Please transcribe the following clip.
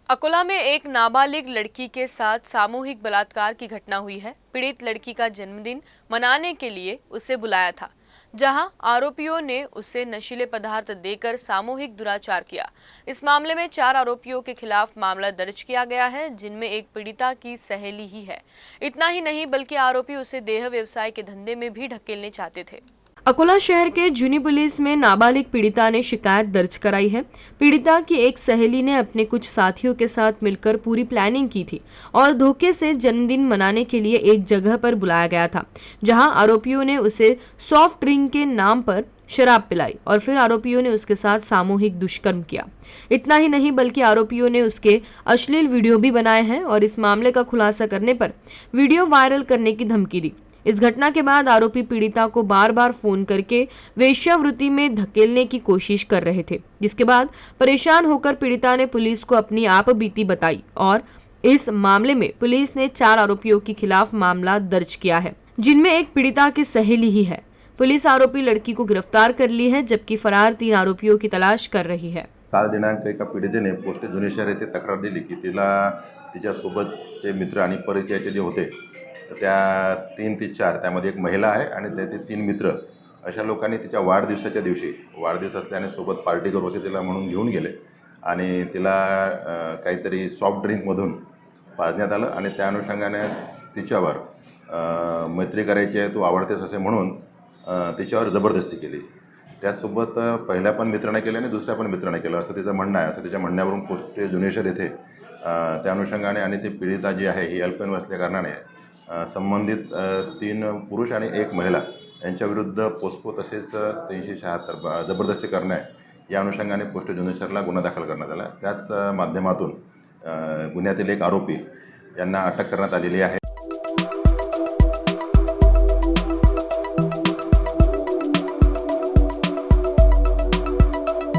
अकोला में एक नाबालिग लड़की के साथ सामूहिक बलात्कार की घटना हुई है। पीड़ित लड़की का जन्मदिन मनाने के लिए उसे बुलाया था, जहां आरोपियों ने उसे नशीले पदार्थ देकर सामूहिक दुराचार किया। इस मामले में 4 आरोपियों के खिलाफ मामला दर्ज किया गया है, जिनमें एक पीड़िता की सहेली ही है। इतना ही नहीं बल्कि आरोपी उसे देह व्यवसाय के धंधे में भी ढकेलने चाहते थे। अकोला शहर के जूनी पुलिस में नाबालिग पीड़िता ने शिकायत दर्ज कराई है। पीड़िता की एक सहेली ने अपने कुछ साथियों के साथ मिलकर पूरी प्लानिंग की थी और धोखे से जन्मदिन मनाने के लिए एक जगह पर बुलाया गया था, जहां आरोपियों ने उसे सॉफ्ट ड्रिंक के नाम पर शराब पिलाई और फिर आरोपियों ने उसके साथ सामूहिक दुष्कर्म किया। इतना ही नहीं बल्कि आरोपियों ने उसके अश्लील वीडियो भी बनाए हैं और इस मामले का खुलासा करने पर वीडियो वायरल करने की धमकी दी। इस घटना के बाद आरोपी पीड़िता को बार बार फोन करके वेश्यावृत्ति में धकेलने की कोशिश कर रहे थे, जिसके बाद परेशान होकर पीड़िता ने पुलिस को अपनी आप बीती बताई और इस मामले में पुलिस ने 4 आरोपियों के खिलाफ मामला दर्ज किया है, जिनमें एक पीड़िता की सहेली ही है। पुलिस आरोपी लड़की को गिरफ्तार कर ली है, जबकि फरार 3 आरोपियों की तलाश कर रही है। काल दिनांक एका पीडितेने पोस्ट जुने शहर येथे तक्रार दिली की तिला तिच्यासोबतचे मित्र आणि परिचयाचे जे होते त्या 3 ते 4 त्यामध्ये एक महिला आहे आणि त्याचे 3 मित्र अशा लोकांनी तिच्या वाढदिवसाच्या दिवशी वाढदिवस असल्याने सोबत पार्टी करू असे तिला म्हणून घेऊन गेले आणि तिला काहीतरी सॉफ्ट ड्रिंकमधून पाजण्यात आलं आणि त्या अनुषंगाने तिच्यावर मैत्री करायची आहे, तू आवडतेस असे म्हणून तिच्यावर जबरदस्ती केली। त्यासोबत पहिल्या पण मित्राने केलं आणि दुसऱ्या पण मित्राने केलं असं तिचं म्हणणं आहे। असं तिच्या म्हणण्यावरून पोस्ट जुने शहर येथे त्या अनुषंगाने आणि ती पीडिता जी आहे ही अल्पवयीन असल्या कारणाने संबंधित 3 पुरुष आणि 1 महिला यांच्याविरुद्ध पोस्को तसेच 376 जबरदस्ती करणे या अनुषंगाने पोस्ट जुने शहरला गुन्हा दाखल करण्यात आला। त्याच माध्यमातून गुन्ह्यातील एक आरोपी यांना अटक करण्यात आलेली आहे।